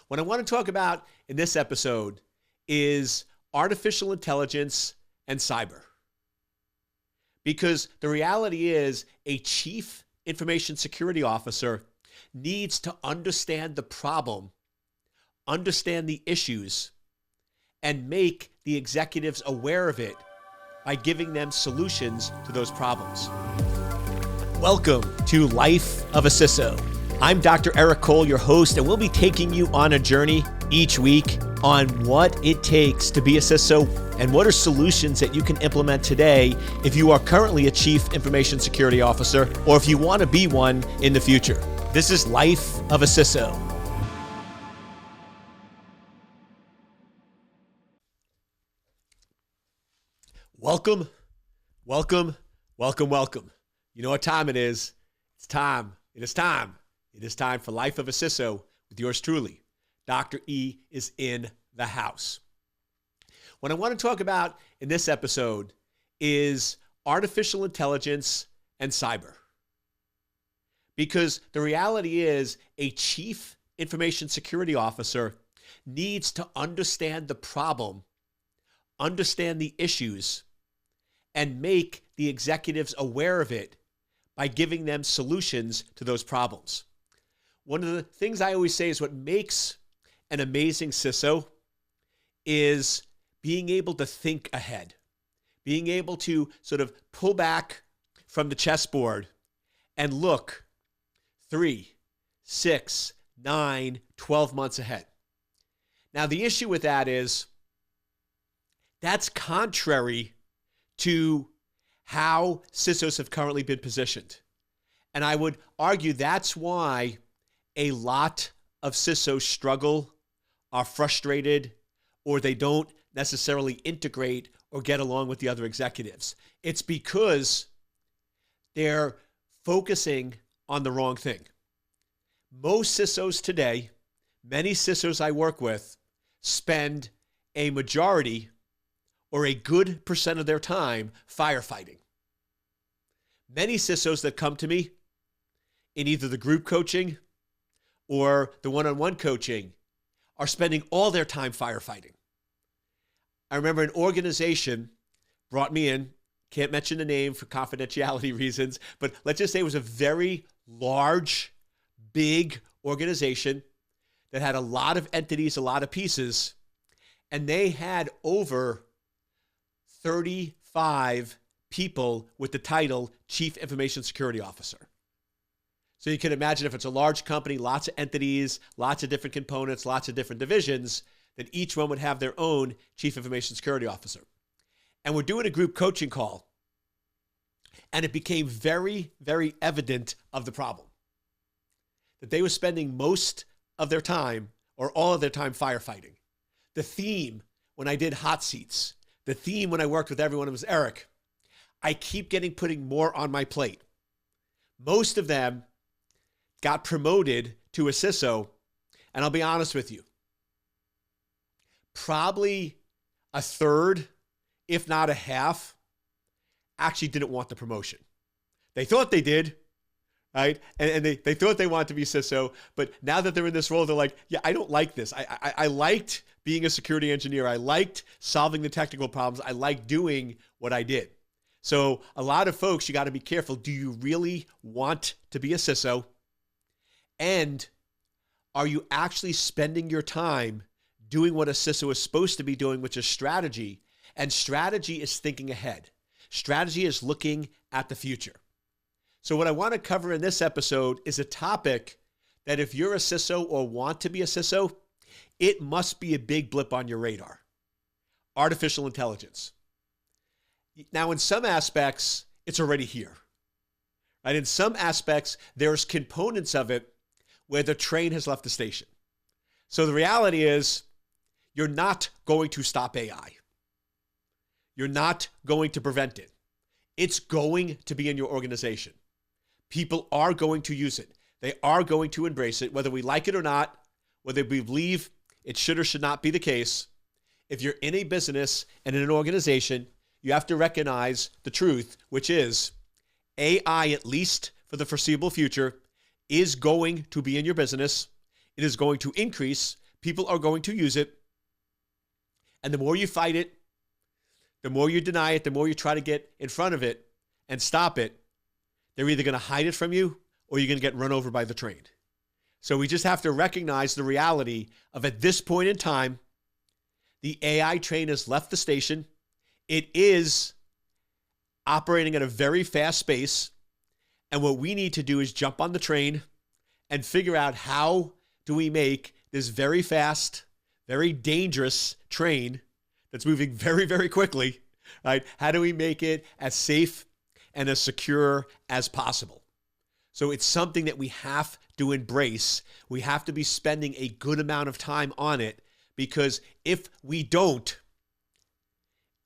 What I want to talk about in this episode is artificial intelligence and cyber. Because the reality is a chief information security officer needs to understand the problem, understand the issues, and make the executives aware of it by giving them solutions to those problems. Welcome to Life of a CISO. I'm Dr. Eric Cole, your host, and we'll be taking you on a journey each week on what it takes to be a CISO and what are solutions that you can implement today if you are currently a Chief Information Security Officer or if you want to be one in the future. This is Life of a CISO. Welcome. You know what time it is. It's time. It is time for Life of a CISO with yours truly. Dr. E is in the house. What I want to talk about in this episode is artificial intelligence and cyber. Because the reality is a chief information security officer needs to understand the problem, understand the issues, and make the executives aware of it by giving them solutions to those problems. One of the things I always say is what makes an amazing CISO is being able to think ahead, being able to sort of pull back from the chessboard and look 3, 6, 9, 12 months ahead. Now, the issue with that is that's contrary to how CISOs have currently been positioned. And I would argue that's why a lot of CISOs struggle, are frustrated, or they don't necessarily integrate or get along with the other executives. It's because they're focusing on the wrong thing. Most CISOs today, many CISOs I work with, spend a majority or a good percent of their time firefighting. Many CISOs that come to me in either the group coaching or the one-on-one coaching are spending all their time firefighting. I remember an organization brought me in, can't mention the name for confidentiality reasons, but let's just say it was a very large, big organization that had a lot of entities, a lot of pieces, and they had over 35 people with the title Chief Information Security Officer. So you can imagine if it's a large company, lots of entities, lots of different components, lots of different divisions, that each one would have their own Chief Information Security Officer. And we're doing a group coaching call, and it became very, very evident of the problem. That they were spending most of their time, or all of their time, firefighting. The theme when I did hot seats, the theme when I worked with everyone was, Eric, I keep putting more on my plate. Most of them got promoted to a CISO, and I'll be honest with you, probably a third, if not a half, actually didn't want the promotion. They thought they did, right? And they thought they wanted to be CISO, but now that they're in this role, they're like, yeah, I don't like this. I liked being a security engineer. I liked solving the technical problems. I liked doing what I did. So a lot of folks, you got to be careful. Do you really want to be a CISO? And are you actually spending your time doing what a CISO is supposed to be doing, which is strategy? And strategy is thinking ahead. Strategy is looking at the future. So what I want to cover in this episode is a topic that if you're a CISO or want to be a CISO, it must be a big blip on your radar. Artificial intelligence. Now, in some aspects, it's already here. Right? In some aspects, there's components of it where the train has left the station. So the reality is, you're not going to stop AI. You're not going to prevent it. It's going to be in your organization. People are going to use it. They are going to embrace it, whether we like it or not, whether we believe it should or should not be the case. If you're in a business and in an organization, you have to recognize the truth, which is AI, at least for the foreseeable future, is going to be in your business. It is going to increase. People are going to use it. And the more you fight it, the more you deny it, the more you try to get in front of it and stop it, they're either going to hide it from you or you're going to get run over by the train. So we just have to recognize the reality of, at this point in time, the AI train has left the station. It is operating at a very fast pace. And what we need to do is jump on the train and figure out, how do we make this very fast, very dangerous train that's moving very, very quickly, right? How do we make it as safe and as secure as possible? So it's something that we have to embrace. We have to be spending a good amount of time on it, because if we don't,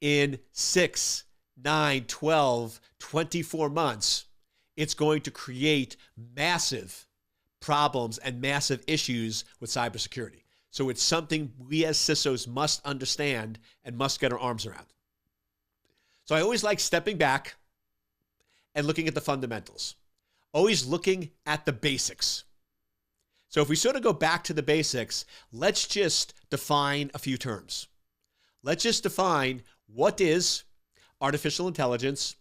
in 6, 9, 12, 24 months, it's going to create massive problems and massive issues with cybersecurity. So it's something we as CISOs must understand and must get our arms around. So I always like stepping back and looking at the fundamentals, always looking at the basics. So if we sort of go back to the basics, let's just define a few terms. Let's just define what is artificial intelligence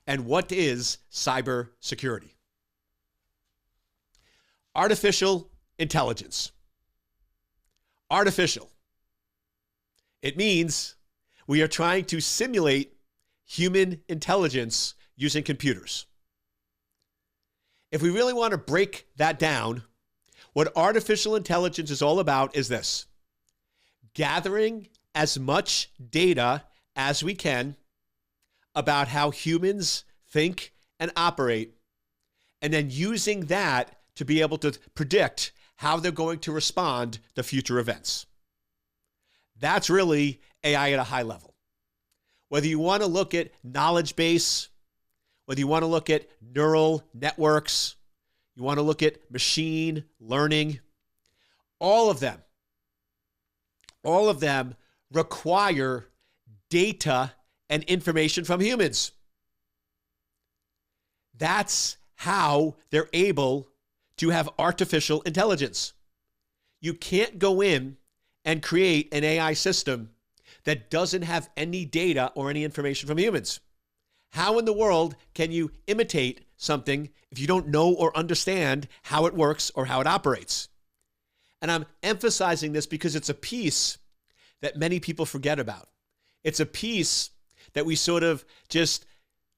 and what is cybersecurity. Artificial intelligence. Artificial. It means we are trying to simulate human intelligence using computers. If we really want to break that down, what artificial intelligence is all about is this: gathering as much data as we can about how humans think and operate, and then using that to be able to predict how they're going to respond to future events. That's really AI at a high level. Whether you want to look at knowledge base, whether you want to look at neural networks, you want to look at machine learning, all of them require data and information from humans. That's how they're able to have artificial intelligence. You can't go in and create an AI system that doesn't have any data or any information from humans. How in the world can you imitate something if you don't know or understand how it works or how it operates? And I'm emphasizing this because it's a piece that many people forget about. It's a piece that we sort of just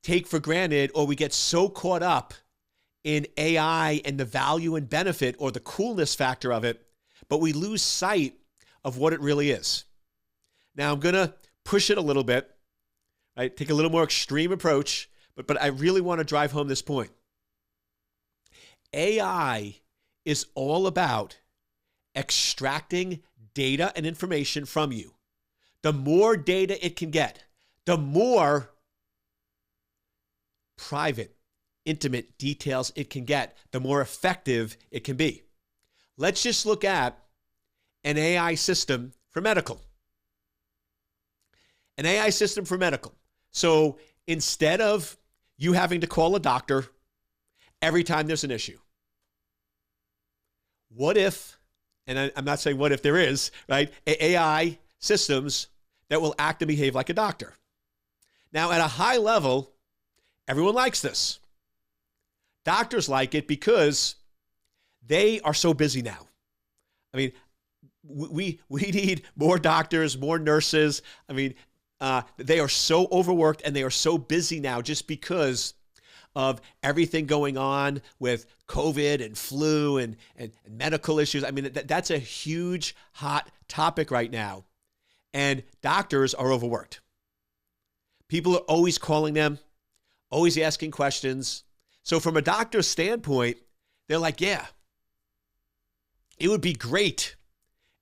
take for granted, or we get so caught up in AI and the value and benefit or the coolness factor of it, but we lose sight of what it really is. Now, I'm going to push it a little bit, right? Take a little more extreme approach, but I really want to drive home this point. AI is all about extracting data and information from you. The more data it can get, the more private, intimate details it can get, the more effective it can be. Let's just look at an AI system for medical. An AI system for medical. So instead of you having to call a doctor every time there's an issue, what if, and I'm not saying what if, there is, right, AI systems that will act and behave like a doctor. Now, at a high level, everyone likes this. Doctors like it because they are so busy now. I mean, we need more doctors, more nurses. I mean, they are so overworked and they are so busy now just because of everything going on with COVID and flu and medical issues. I mean, that's a huge, hot topic right now. And doctors are overworked. People are always calling them, always asking questions. So from a doctor's standpoint, they're like, yeah, it would be great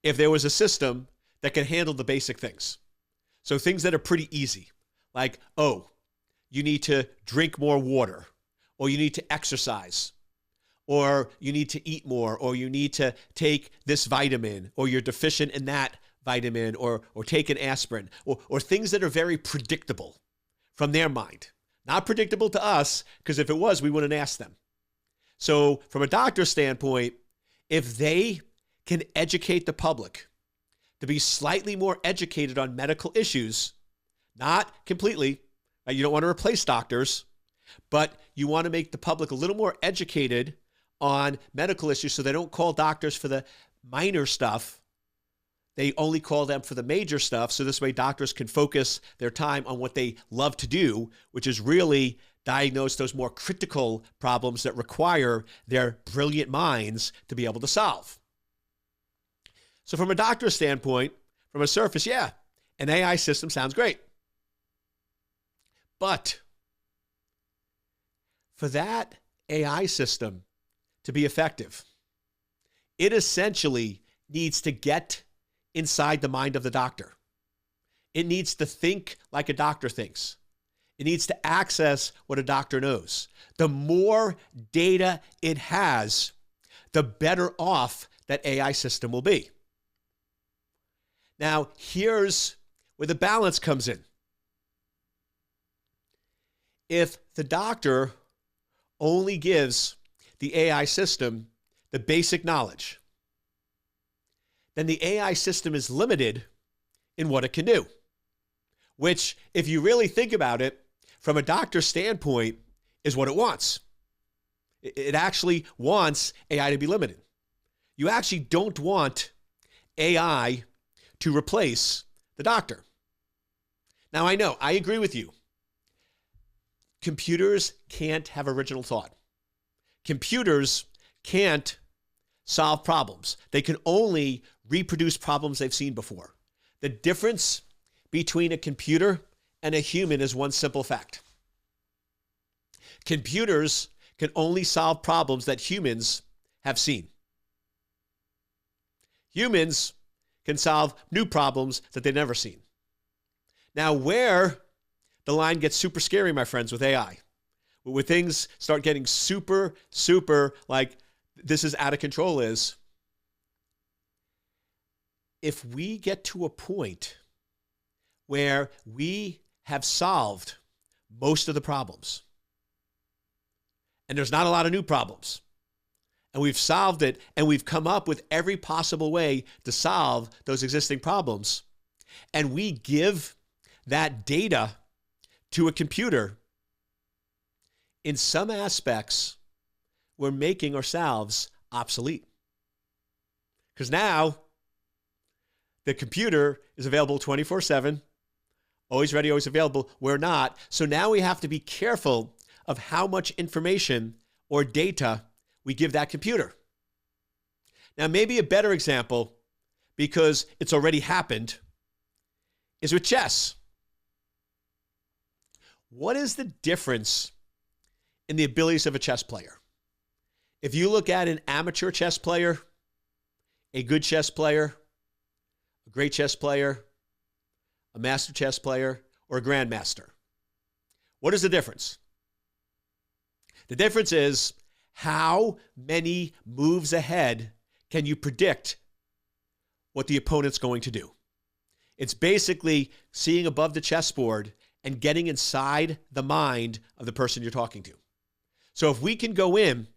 if there was a system that could handle the basic things. So things that are pretty easy, like, oh, you need to drink more water, or you need to exercise, or you need to eat more, or you need to take this vitamin, or you're deficient in that vitamin, or take an aspirin, or things that are very predictable from their mind. Not predictable to us, because if it was, we wouldn't ask them. So from a doctor's standpoint, if they can educate the public to be slightly more educated on medical issues, not completely, right? You don't want to replace doctors, but you want to make the public a little more educated on medical issues so they don't call doctors for the minor stuff. They only call them for the major stuff. So this way doctors can focus their time on what they love to do, which is really diagnose those more critical problems that require their brilliant minds to be able to solve. So from a doctor's standpoint, from a surface, yeah, an AI system sounds great. But for that AI system to be effective, it essentially needs to get inside the mind of the doctor. It needs to think like a doctor thinks. It needs to access what a doctor knows. The more data it has, the better off that AI system will be. Now, here's where the balance comes in. If the doctor only gives the AI system the basic knowledge, then the AI system is limited in what it can do, which, if you really think about it, from a doctor's standpoint, is what it wants. It actually wants AI to be limited. You actually don't want AI to replace the doctor. Now, I know, I agree with you. Computers can't have original thought. Computers can't solve problems. They can only reproduce problems they've seen before. The difference between a computer and a human is one simple fact. Computers can only solve problems that humans have seen. Humans can solve new problems that they've never seen. Now, where the line gets super scary, my friends, with AI, where things start getting super, like this is out of control, is if we get to a point where we have solved most of the problems, and there's not a lot of new problems, and we've solved it, and we've come up with every possible way to solve those existing problems, and we give that data to a computer, in some aspects, we're making ourselves obsolete. Because now, the computer is available 24/7, always ready, always available. We're not. So now we have to be careful of how much information or data we give that computer. Now, maybe a better example, because it's already happened, is with chess. What is the difference in the abilities of a chess player? If you look at an amateur chess player, a good chess player, a great chess player, a master chess player, or a grandmaster, what is the difference? The difference is how many moves ahead can you predict what the opponent's going to do. It's basically seeing above the chessboard and getting inside the mind of the person you're talking to. So if we can go in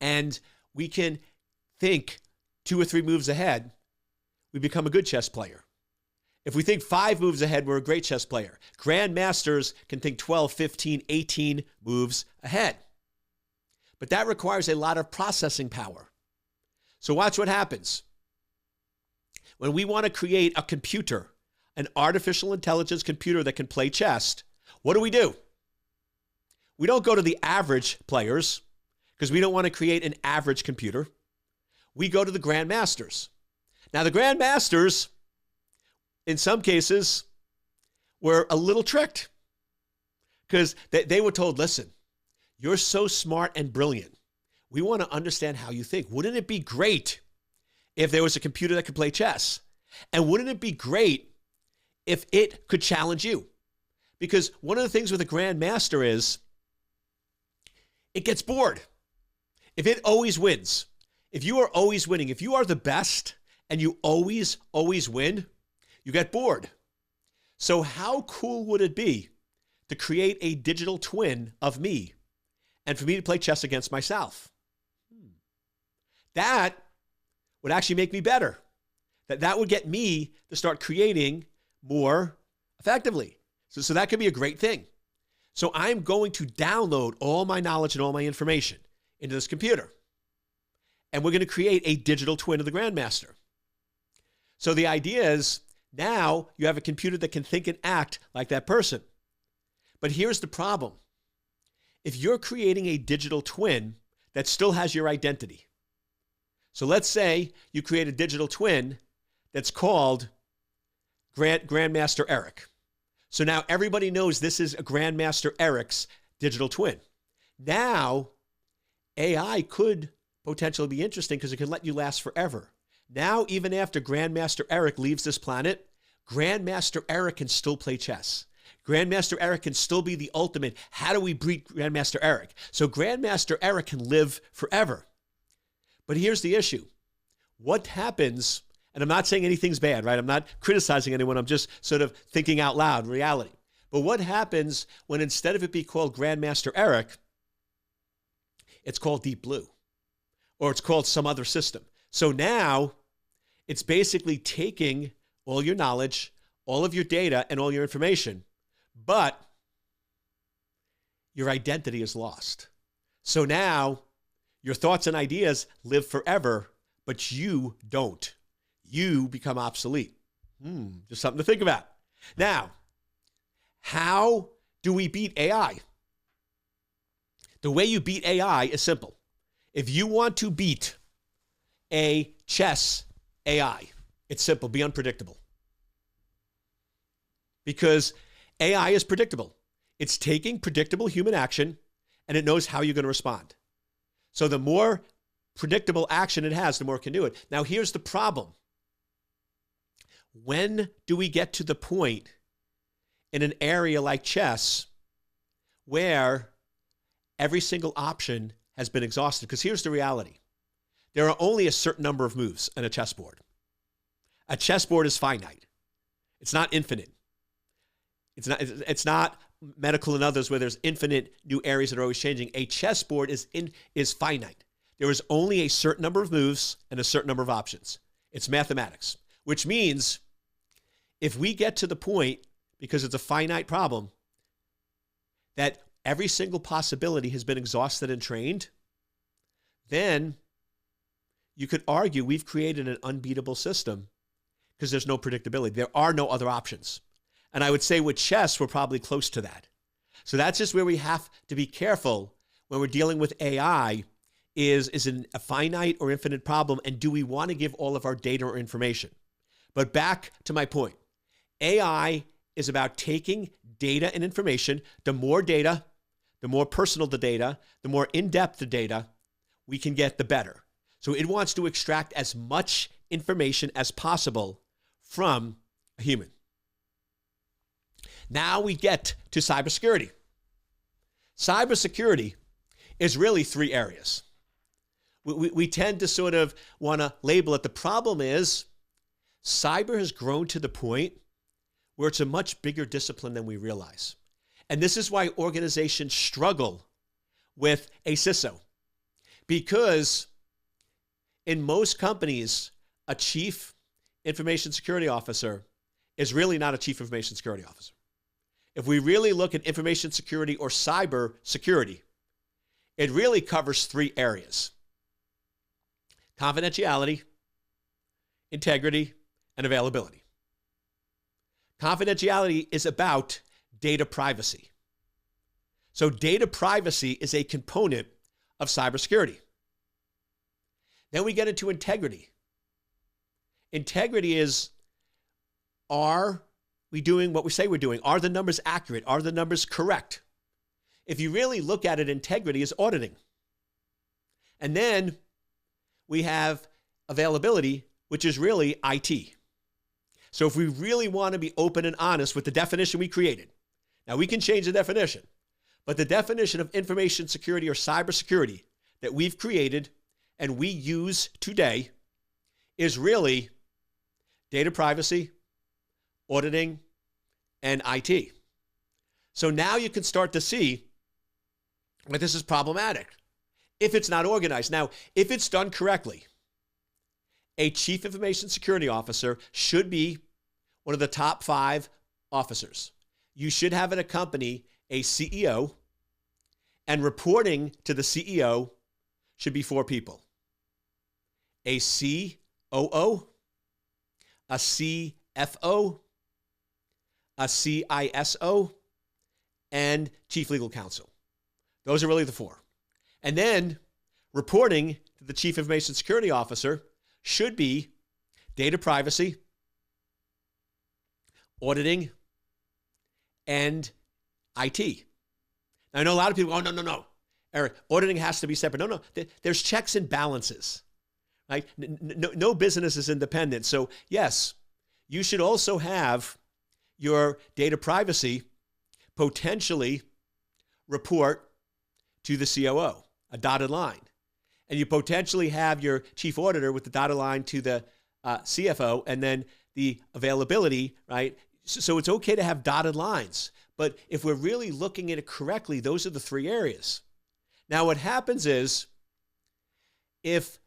and we can think 2 or 3 moves ahead, we become a good chess player. If we think 5 moves ahead, we're a great chess player. Grandmasters can think 12, 15, 18 moves ahead. But that requires a lot of processing power. So watch what happens. When we want to create a computer, an artificial intelligence computer that can play chess, what do? We don't go to the average players because we don't want to create an average computer. We go to the grandmasters. Now, the grandmasters, in some cases, were a little tricked because they were told, listen, you're so smart and brilliant. We want to understand how you think. Wouldn't it be great if there was a computer that could play chess? And wouldn't it be great if it could challenge you? Because one of the things with a grandmaster is it gets bored. If it always wins, if you are always winning, if you are the best and you always win, you get bored. So how cool would it be to create a digital twin of me and for me to play chess against myself? That would actually make me better. That would get me to start creating more effectively. So that could be a great thing. So I'm going to download all my knowledge and all my information into this computer. And we're going to create a digital twin of the Grandmaster. So the idea is now you have a computer that can think and act like that person. But here's the problem. If you're creating a digital twin that still has your identity. So let's say you create a digital twin that's called Grandmaster Eric. So now everybody knows this is a Grandmaster Eric's digital twin. Now, AI could potentially be interesting because it can let you last forever. Now, even after Grandmaster Eric leaves this planet, Grandmaster Eric can still play chess. Grandmaster Eric can still be the ultimate. How do we beat Grandmaster Eric? So Grandmaster Eric can live forever. But here's the issue. What happens, and I'm not saying anything's bad, right? I'm not criticizing anyone. I'm just sort of thinking out loud, reality. But what happens when instead of it be called Grandmaster Eric, it's called Deep Blue, or it's called some other system? So now it's basically taking all your knowledge, all of your data, and all your information, but your identity is lost. So now your thoughts and ideas live forever, but you don't. You become obsolete. Just something to think about. Now, how do we beat AI? The way you beat AI is simple. If you want to beat a chess AI, it's simple. Be unpredictable. Because AI is predictable. It's taking predictable human action and it knows how you're going to respond. So the more predictable action it has, the more it can do it. Now, here's the problem. When do we get to the point in an area like chess where every single option has been exhausted? Because here's the reality. There are only a certain number of moves on a chessboard. A chessboard is finite. It's not infinite. It's not medical and others where there's infinite new areas that are always changing. A chessboard is finite. There is only a certain number of moves and a certain number of options. It's mathematics, which means if we get to the point, because it's a finite problem, that every single possibility has been exhausted and trained, then you could argue we've created an unbeatable system because there's no predictability. There are no other options. And I would say with chess, we're probably close to that. So that's just where we have to be careful when we're dealing with AI. Is it a finite or infinite problem? And do we want to give all of our data or information? But back to my point. AI is about taking data and information. The more data, the more personal the data, the more in-depth the data we can get, the better. So it wants to extract as much information as possible from a human. Now we get to cybersecurity. Cybersecurity is really three areas. We tend to sort of want to label it. The problem is cyber has grown to the point where it's a much bigger discipline than we realize. And this is why organizations struggle with a CISO. Because in most companies, a chief information security officer is really not a chief information security officer. If we really look at information security or cyber security, it really covers three areas: confidentiality, integrity, and availability. Confidentiality is about data privacy. So data privacy is a component of cybersecurity. Then we get into integrity. Integrity is, are we doing what we say we're doing? Are the numbers accurate? Are the numbers correct? If you really look at it, integrity is auditing. And then we have availability, which is really IT. So if we really want to be open and honest with the definition we created, now we can change the definition, but the definition of information security or cybersecurity that we've created and we use today is really data privacy, auditing, and IT. So now you can start to see that this is problematic if it's not organized. Now, if it's done correctly a chief information security officer should be one of the top 5 officers. You should have at a company a CEO, and reporting to the CEO should be 4 people. A COO, a CFO, a CISO, and chief legal counsel. Those are really the 4. And then reporting to the chief information security officer should be data privacy, auditing, and IT. Now, I know a lot of people go, oh, no, Eric, auditing has to be separate. No, there's checks and balances, right? No business is independent. So yes, you should also have your data privacy potentially report to the COO, a dotted line. And you potentially have your chief auditor with the dotted line to the CFO, and then the availability, right? So it's okay to have dotted lines. But if we're really looking at it correctly, those are the 3 areas. Now, what happens is if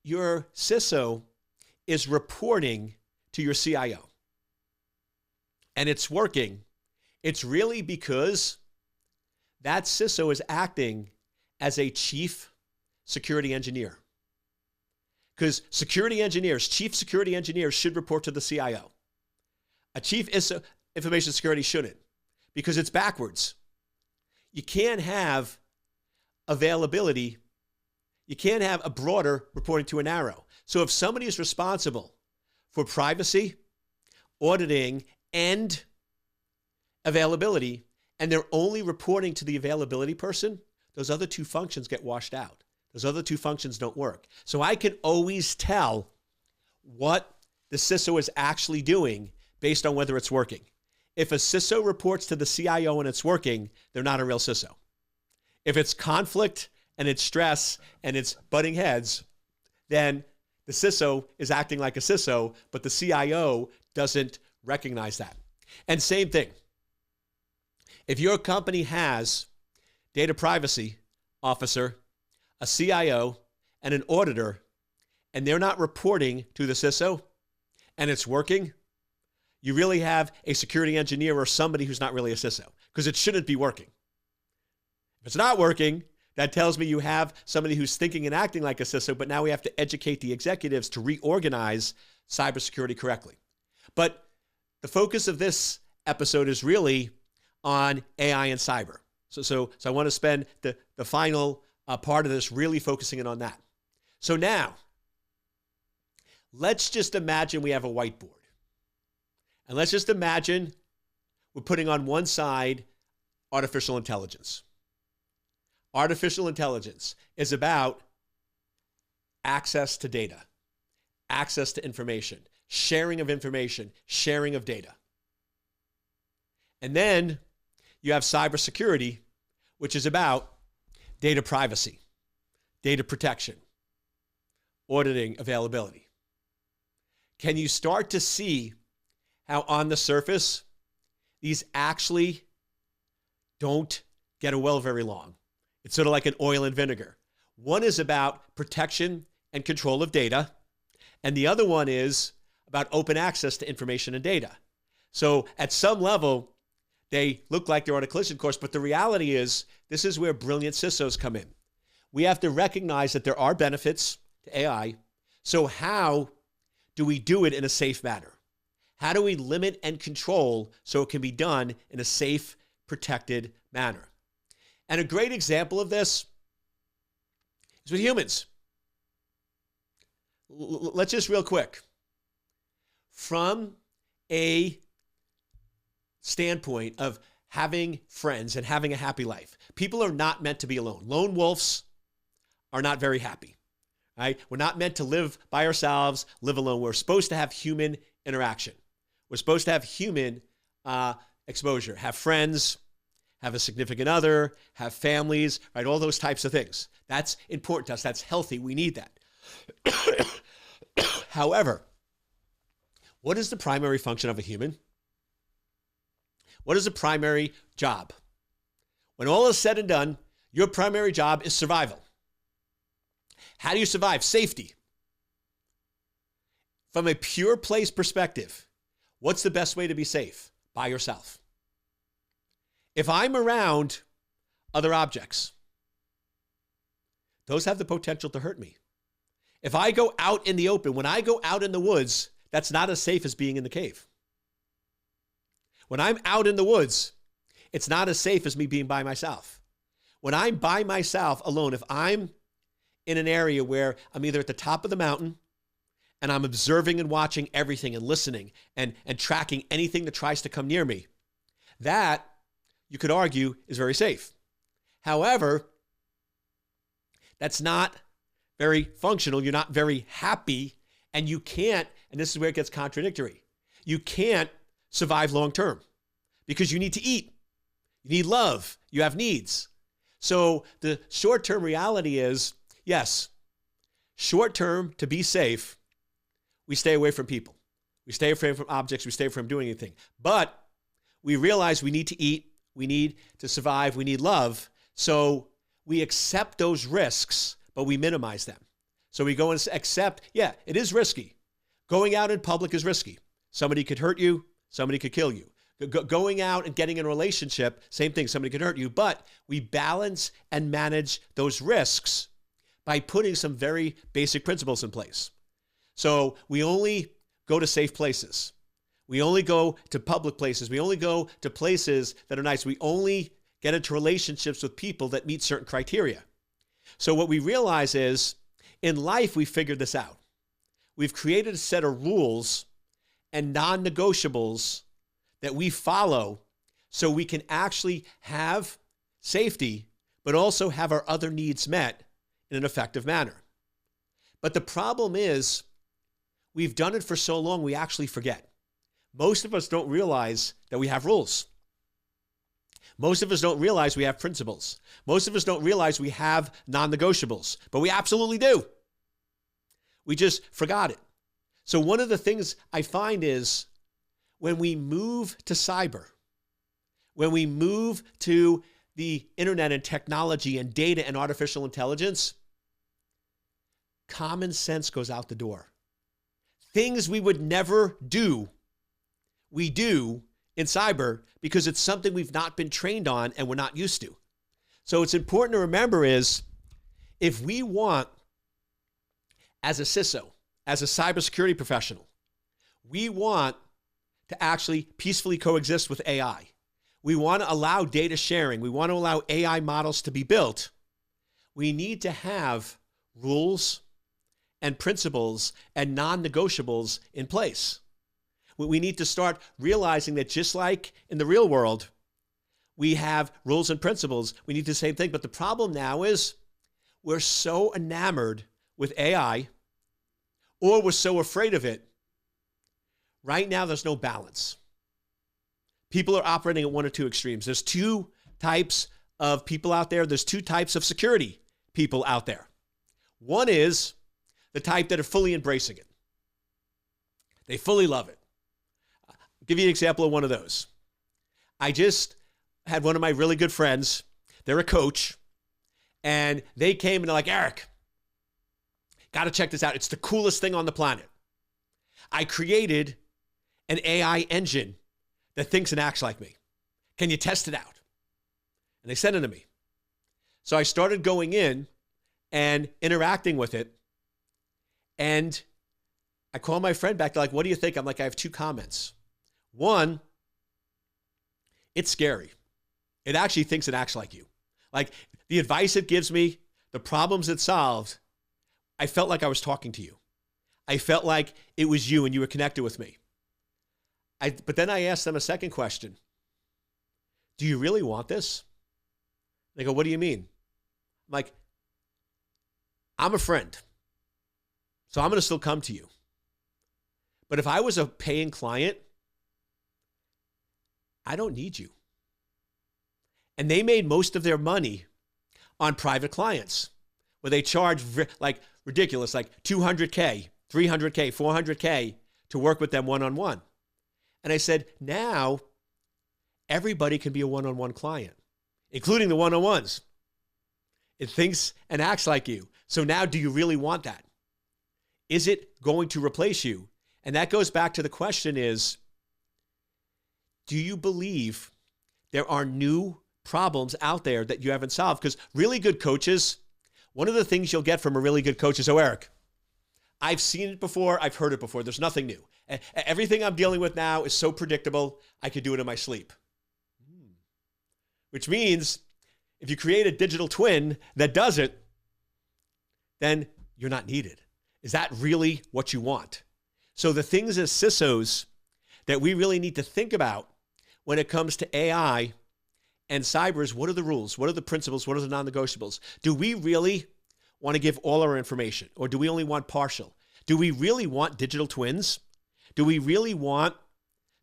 your CISO is reporting to your CIO and it's working, it's really because that CISO is acting as a chief security engineer. Because chief security engineers should report to the CIO. A chief information security shouldn't, because it's backwards. You can't have availability. You can't have a broader reporting to a narrow. So if somebody is responsible for privacy, auditing, and availability, and they're only reporting to the availability person, those other 2 functions get washed out. Those other 2 functions don't work. So I can always tell what the CISO is actually doing based on whether it's working. If a CISO reports to the CIO and it's working, they're not a real CISO. If it's conflict and it's stress and it's butting heads, then the CISO is acting like a CISO, but the CIO doesn't recognize that. And same thing. If your company has data privacy officer, a CIO, and an auditor, and they're not reporting to the CISO, and it's working, you really have a security engineer or somebody who's not really a CISO, because it shouldn't be working. If it's not working, that tells me you have somebody who's thinking and acting like a CISO, but now we have to educate the executives to reorganize cybersecurity correctly. But the focus of this episode is really on AI and cyber. So I want to spend the final part of this really focusing in on that. So now, let's just imagine we have a whiteboard. And let's just imagine we're putting on one side artificial intelligence. Artificial intelligence is about access to data, access to information, sharing of information, sharing of data. And then you have cybersecurity, which is about data privacy, data protection, auditing availability. Can you start to see how on the surface, these actually don't get well very long? It's sort of like an oil and vinegar. One is about protection and control of data, and the other one is about open access to information and data. So at some level, they look like they're on a collision course, but the reality is this is where brilliant CISOs come in. We have to recognize that there are benefits to AI. So how do we do it in a safe manner? How do we limit and control so it can be done in a safe, protected manner? And a great example of this is with humans. Let's just real quick. From a standpoint of having friends and having a happy life, people are not meant to be alone. Lone wolves are not very happy, right? We're not meant to live by ourselves, live alone. We're supposed to have human interaction. We're supposed to have human exposure, have friends, have a significant other, have families, right? All those types of things. That's important to us. That's healthy. We need that. However, what is the primary function of a human? What is the primary job? When all is said and done, your primary job is survival. How do you survive? Safety. from a pure place perspective, what's the best way to be safe? By yourself. If I'm around other objects, those have the potential to hurt me. If I go out in the open, when I go out in the woods, that's not as safe as being in the cave. When I'm out in the woods, it's not as safe as me being by myself. When I'm by myself alone, if I'm in an area where I'm either at the top of the mountain and I'm observing and watching everything and listening and tracking anything that tries to come near me, that, you could argue, is very safe. However, that's not very functional. You're not very happy, and you can't, and this is where it gets contradictory, you can't survive long term because you need to eat. You need love. You have needs. So the short-term reality is, yes, short-term, to be safe, we stay away from people. We stay away from objects. We stay away from doing anything. But we realize we need to eat. We need to survive. We need love. So we accept those risks, but we minimize them. So we go and accept, yeah, it is risky. Going out in public is risky. Somebody could hurt you. Somebody could kill you. Going out and getting in a relationship, same thing, somebody could hurt you. But we balance and manage those risks by putting some very basic principles in place. So we only go to safe places. We only go to public places. We only go to places that are nice. We only get into relationships with people that meet certain criteria. So what we realize is, in life, we figured this out. We've created a set of rules and non-negotiables that we follow so we can actually have safety, but also have our other needs met in an effective manner. But the problem is, we've done it for so long, we actually forget. Most of us don't realize that we have rules. Most of us don't realize we have principles. Most of us don't realize we have non-negotiables, but we absolutely do. We just forgot it. So one of the things I find is, when we move to cyber, when we move to the internet and technology and data and artificial intelligence, common sense goes out the door. Things we would never do, we do in cyber because it's something we've not been trained on and we're not used to. So it's important to remember is, if we want, as a CISO, as a cybersecurity professional, we want to actually peacefully coexist with AI. We want to allow data sharing. We want to allow AI models to be built. We need to have rules and principles and non-negotiables in place. We need to start realizing that just like in the real world, we have rules and principles. We need the same thing. But the problem now is, we're so enamored with AI, or we're so afraid of it. Right now, there's no balance. People are operating at one or two extremes. There's two types of people out there. There's two types of security people out there. One is the type that are fully embracing it. They fully love it. I'll give you an example of one of those. I just had one of my really good friends. They're a coach. And they came and they're like, Eric, got to check this out. It's the coolest thing on the planet. I created an AI engine that thinks and acts like me. Can you test it out? And they sent it to me. So I started going in and interacting with it. And I called my friend back. They're like, what do you think? I'm like, I have two comments. One, it's scary. It actually thinks and acts like you. Like, the advice it gives me, the problems it solved, I felt like I was talking to you. I felt like it was you and you were connected with me. But then I asked them a second question. Do you really want this? They go, what do you mean? I'm like, I'm a friend, so I'm going to still come to you. But if I was a paying client, I don't need you. And they made most of their money on private clients, where they charge like ridiculous, like $200K, $300K, $400K to work with them one-on-one. And I said, now everybody can be a one-on-one client, including the one-on-ones. It thinks and acts like you. So now, do you really want that? Is it going to replace you? And that goes back to the question is, do you believe there are new problems out there that you haven't solved? Because really good coaches, one of the things you'll get from a really good coach is, oh, Eric, I've seen it before. I've heard it before. There's nothing new. Everything I'm dealing with now is so predictable, I could do it in my sleep. Which means if you create a digital twin that does it, then you're not needed. Is that really what you want? So the things as CISOs that we really need to think about when it comes to AI and cyber is, what are the rules? What are the principles? What are the non-negotiables? Do we really want to give all our information, or do we only want partial? Do we really want digital twins? Do we really want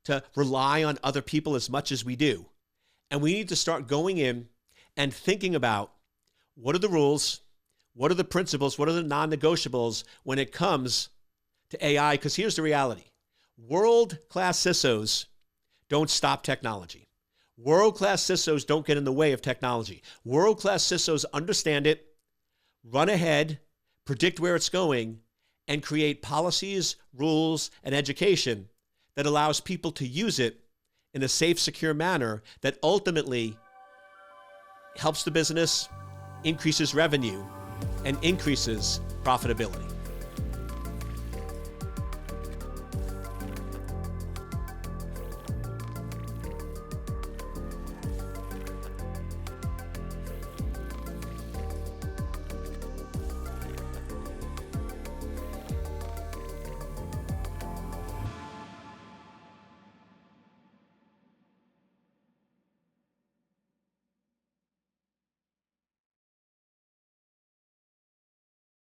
to rely on other people as much as we do? And we need to start going in and thinking about, what are the rules? What are the principles? What are the non-negotiables when it comes to AI? Because here's the reality. World-class CISOs don't stop technology. World-class CISOs don't get in the way of technology. World-class CISOs understand it, run ahead, predict where it's going, and create policies, rules, and education that allows people to use it in a safe, secure manner that ultimately helps the business, increases revenue, and increases profitability.